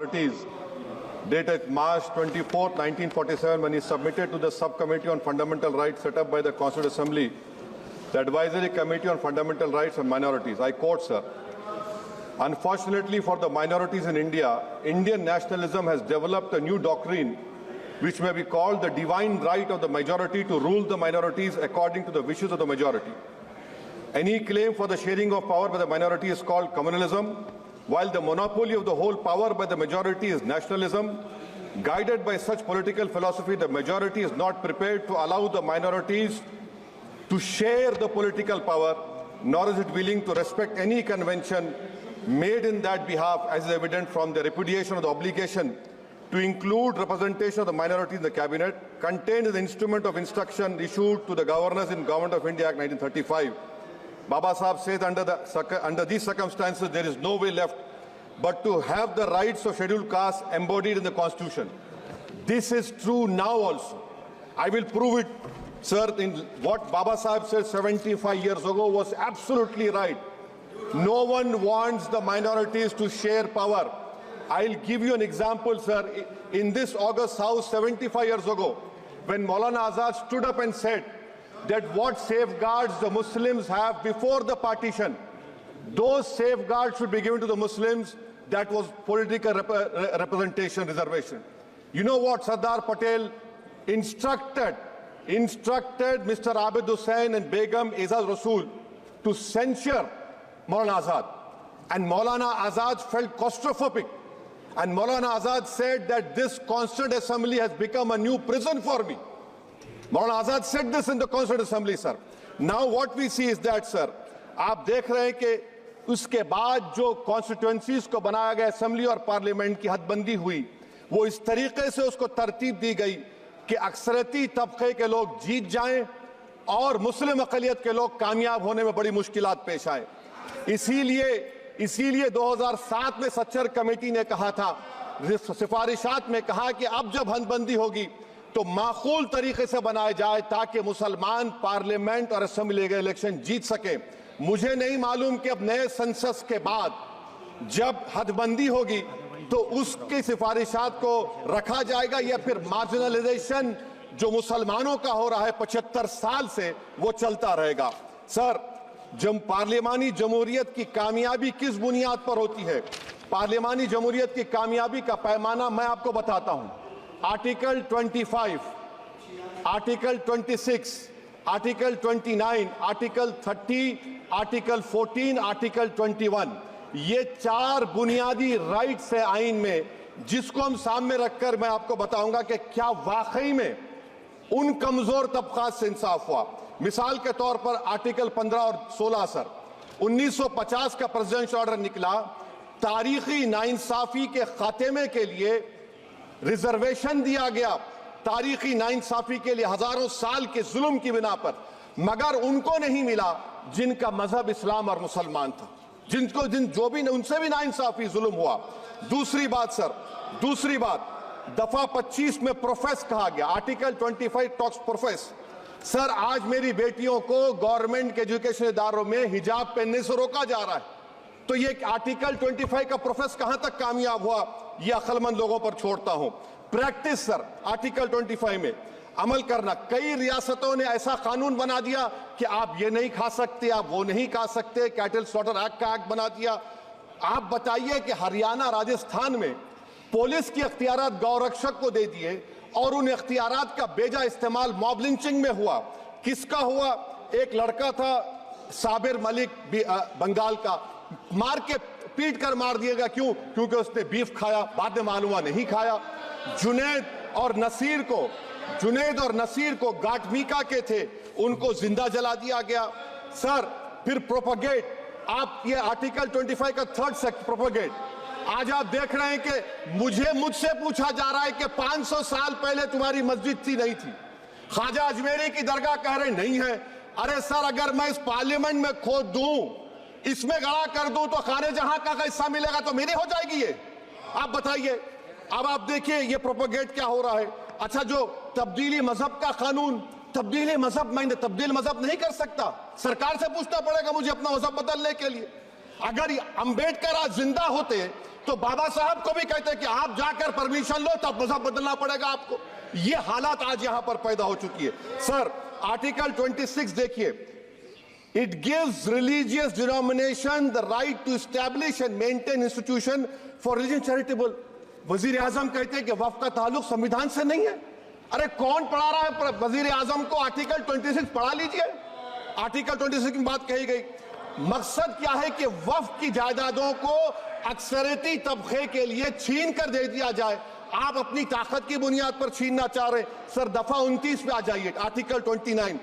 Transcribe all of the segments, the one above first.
minorities dated March 24, 1947, when he submitted to the Subcommittee on Fundamental Rights set up by the Constituent Assembly, the Advisory Committee on Fundamental Rights and Minorities. I quote, sir, "Unfortunately for the minorities in India, Indian nationalism has developed a new doctrine which may be called the divine right of the majority to rule the minorities according to the wishes of the majority. Any claim for the sharing of power by the minority is called communalism, while the monopoly of the whole power by the majority is nationalism. Guided by such political philosophy, the majority is not prepared to allow the minorities to share the political power, nor is it willing to respect any convention made in that behalf, as is evident from the repudiation of the obligation to include representation of the minority in the cabinet, contained in the Instrument of Instruction issued to the governors in Government of India Act 1935. Baba Sahib says under these circumstances, there is no way left but to have the rights of scheduled castes embodied in the Constitution." This is true now also. I will prove it, sir. In what Baba Sahib said 75 years ago was absolutely right. No one wants the minorities to share power. I'll give you an example, sir. In this August House 75 years ago, when Maulana Azad stood up and said that what safeguards the Muslims have before the partition, those safeguards should be given to the Muslims. That was political representation, reservation. You know what Sardar Patel instructed Mr. Abid Hussain and Begum Aizaz Rasool to censure Maulana Azad. And Maulana Azad felt claustrophobic. And Maulana Azad said that this Constituent Assembly has become a new prison for me. Maulana Azad said this in the Constituent Assembly, sir. Now what we see is that, sir, आप देख रहे हैं कि उसके बाद जो constituencies को बनाया गया असेंबली और पार्लियामेंट की हदबंदी हुई, वो इस तरीके से उसको तरतीब दी गई कि अक्सरती तबके के लोग जीत जाएं और मुस्लिम अक़लियत के लोग कामयाब होने में बड़ी मुश्किलात पेश आए। इसीलिए 2007 में सच्चर कमेटी ने कहा था, सिफारिशात में कहा कि अब जब हदबंदी होगी तो माकूल तरीके से बनाया जाए ताकि मुसलमान पार्लियामेंट और असेंबली के इलेक्शन जीत सके। मुझे नहीं मालूम कि अब नए सेंसस के बाद जब हदबंदी होगी तो उसकी सिफारिशात को रखा जाएगा या फिर मार्जिनलाइजेशन जो मुसलमानों का हो रहा है 75 साल से वो चलता रहेगा। सर, जब पार्लियामानी जमहूरियत की कामयाबी किस बुनियाद पर होती है? पार्लियामानी जमहूरियत की कामयाबी का पैमाना मैं आपको बताता हूं। Article 25, article 26, article 29, article 30, article 14, article 21, ये 4 बुनियादी राइट्स है आइन में, जिसको हम सामने रखकर मैं आपको बताऊंगा कि क्या वाकई में उन कमजोर तबकात से इंसाफ हुआ। मिसाल के तौर पर आर्टिकल 15 और 16, सर, 1950 का प्रेसिडेंशियल ऑर्डर निकला, तारीखी नाइंसाफी के खात्मे के लिए रिजर्वेशन दिया गया, तारीखी नाइंसाफी के लिए हजारों साल के जुल्म की बिना पर, मगर उनको नहीं मिला जिनका मजहब इस्लाम और मुसलमान था, जो भी उनसे भी नाइंसाफी जुल्म हुआ। दूसरी बात सर, दूसरी बात, दफा 25 में प्रोफेस कहा गया, आर्टिकल 25 टॉक्स प्रोफेस। सर, आज मेरी बेटियों को गवर्नमेंट के एजुकेशन इदारों में हिजाब पहनने से रोका जा रहा है, तो ये आर्टिकल 25 का प्रोफेस कहां तक कामयाब हुआ, ये अक्लमंद लोगों पर छोड़ता हूं। प्रैक्टिस सर, आर्टिकल 25 में अमल करना। कई रियासतों ने ऐसा कानून बना दिया कि आप ये नहीं खा सकते, आप वो नहीं खा सकते, कैटल स्लॉटर एक्ट का एक्ट बना दिया। आप बताइए कि हरियाणा, राजस्थान में पुलिस की अख्तियारात गौरक्षक को दे दिए और उन अख्तियारात का बेजा इस्तेमाल मॉब लिंचिंग में हुआ। किसका हुआ? एक लड़का था साबिर मलिक बंगाल का, मार के पीट कर मार दिया गया। क्यों? क्योंकि उसने बीफ खाया, बाद में मालूम हुआ नहीं खाया। जुनैद और नसीर को गाटमीका के थे, उनको जिंदा जला दिया गया। सर, फिर प्रोपगेट, आप ये आर्टिकल 25 का 3rd सेक्शन प्रोपगेट, आज आप देख रहे हैं कि मुझसे पूछा जा रहा है कि 500 साल पहले तुम्हारी मस्जिद थी, नहीं थी। ख्वाजा अजमेरी की दरगाह कह रहे नहीं है। अरे सर, अगर मैं इस पार्लियामेंट में खोद दूं, इसमें गड़ा कर दूं, तो खाने जहां का हिस्सा मिलेगा तो मेरी हो जाएगी ये। आप बताइए। अब आप देखिए ये प्रोपगेट क्या हो रहा है। अच्छा, जो तब्दीली मजहब का कानून, मैं तब्दील मजहब नहीं कर सकता, सरकार से पूछना पड़ेगा मुझे अपना मजहब बदलने के लिए। अगर अंबेडकर आज जिंदा होते तो बाबा साहब को भी कहते कि आप जाकर परमिशन लो, तब मजहब बदलना पड़ेगा आपको। ये हालात आज यहां पर पैदा हो चुकी है। सर, आर्टिकल 26 देखिए, it gives religious denomination the right to establish and maintain institution for religion charitable. वजीर आजम कहते हैं कि वक्फ का ताल्लुक संविधान से नहीं है। अरे कौन पढ़ा रहा है वजीर आजम को? आर्टिकल 26 पढ़ा लीजिए। आर्टिकल 26 की बात कही गई। मकसद क्या है कि वक्फ की जायदादों को अक्सरियती तबके के लिए छीन कर दे दिया जाए। आप अपनी ताकत की बुनियाद पर छीनना चाह रहे हैं। सर, दफा 29 पे आ जाइए, आर्टिकल 29।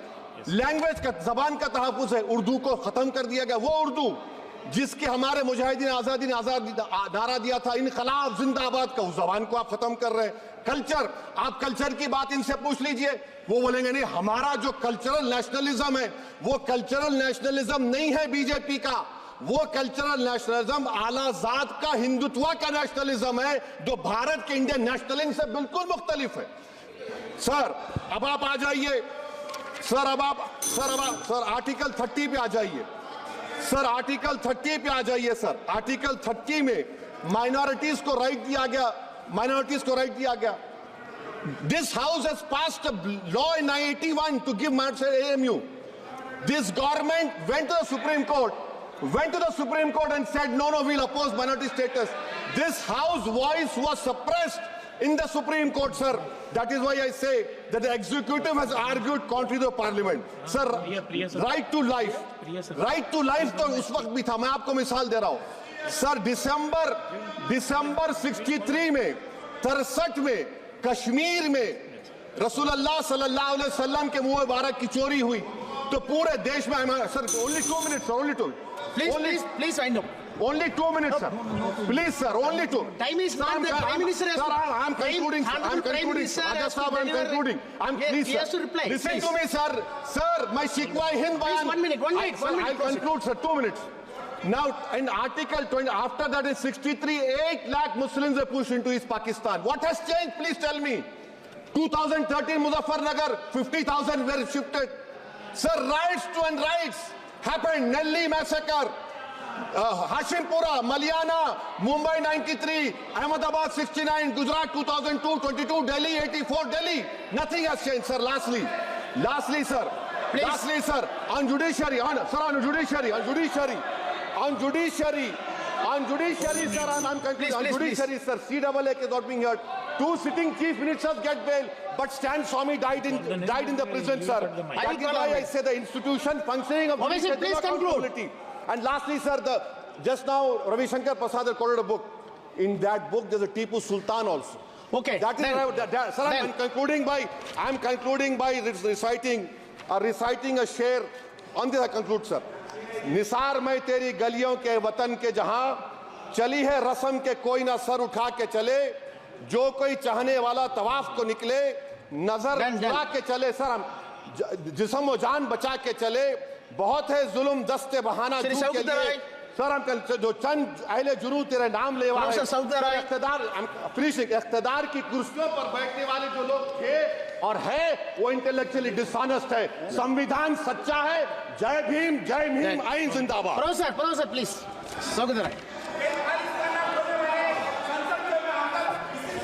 लैंग्वेज का, जबान का तहफ्फुज है। उर्दू को खत्म कर दिया गया। वो उर्दू जिसके हमारे मुजाहिदीन आजादी नारा दिया था, इनकलाब जिंदाबाद का, उस जबान को आप खत्म कर रहे हैं। कल्चर, आप कल्चर की बात इनसे पूछ लीजिए, वो बोलेंगे नहीं, हमारा जो कल्चरल नेशनलिज्म है वो कल्चरल नेशनलिज्म नहीं है बीजेपी का। वो कल्चरल नेशनलिज्म आलाजाद का, हिंदुत्व का नेशनलिज्म है, जो भारत के इंडियन नेशनलिज्म से बिल्कुल मुख्तलिफ है। सर, अब आप आ जाइए। सर आर्टिकल 30 पे आ जाइए। सर, आर्टिकल 30 पे आ जाइए। सर, आर्टिकल 30 में माइनॉरिटीज को राइट दिया गया। This house has passed a law in 1981 to give minority AMU. This government went to the Supreme Court and said, no, we'll oppose minority status. This House voice was suppressed in the Supreme Court, sir. That is why I say that the executive has argued contrary to the parliament. Sir, right to life. Right to life तो उस वक्त भी था। मैं आपको मिसाल दे रहा हूँ। सर, दिसंबर 63 में, 63 में कश्मीर में रसूलुल्लाह सल्लल्लाहु अलैहि वसल्लम के मुंह मुबारक की चोरी हुई तो पूरे देश में, sir, only 2 minutes, sir, only 2. Please wind up. Only 2 minutes, sir. Please, sir, only 2. Time is not there. Prime Minister has to. Sir, I'm concluding. I'm concluding. Raja Sahab, I'm concluding. Please, he has to reply. Listen Please. to me, sir. Sir, my Shikwa Hind Bayan. Please, 1 minute. I'll conclude, sir. 2 minutes. Now, in Article 20, after that in 63, 8 lakh Muslims were pushed into East Pakistan. What has changed? Please tell me. 2013 Muzaffarnagar, 50,000 were shifted. Sir, riots to end rights happened. Nelli massacre, Hashimpura, Maliana, Mumbai 93, Ahmedabad 69, Gujarat 2002, 22, Delhi 84, Delhi. Nothing has changed, sir. Lastly, sir. Please. Lastly, sir, on judiciary, sir, on judiciary, sir, I'm concluding. On judiciary, sir, CAA is not being heard. 2 sitting chief ministers get bail, but Stan Swamy died in the prison, sir. That is why I say the institution functioning of judiciary is not accountability. And lastly, sir, just now Ravi Shankar Prasad had quoted a book. In that book, there's a Tipu Sultan also. Okay. That is, sir, I'm concluding by reciting a share. On this I conclude, sir. Nisar मैं तेरी गलियों के वतन के जहां चली है रस्म के कोई ना सर उठा के चले, जो कोई चाहने वाला तवाफ को निकले, नजर उठा के चले। सर, हम जिस्म व जान बचा के चले, बहुत है जुल्म दस्ते बहाना के लिए। सर, हम जो चंद अहले जुनू तेरे नाम ले वाले इख्तिदार की कुर्सियों पर बैठने वाले जो लोग थे और है, वो इंटेलेक्चुअली डिसऑनेस्ट है। संविधान सच्चा है। जय भीम, आइन जिंदाबाद। Professor, please.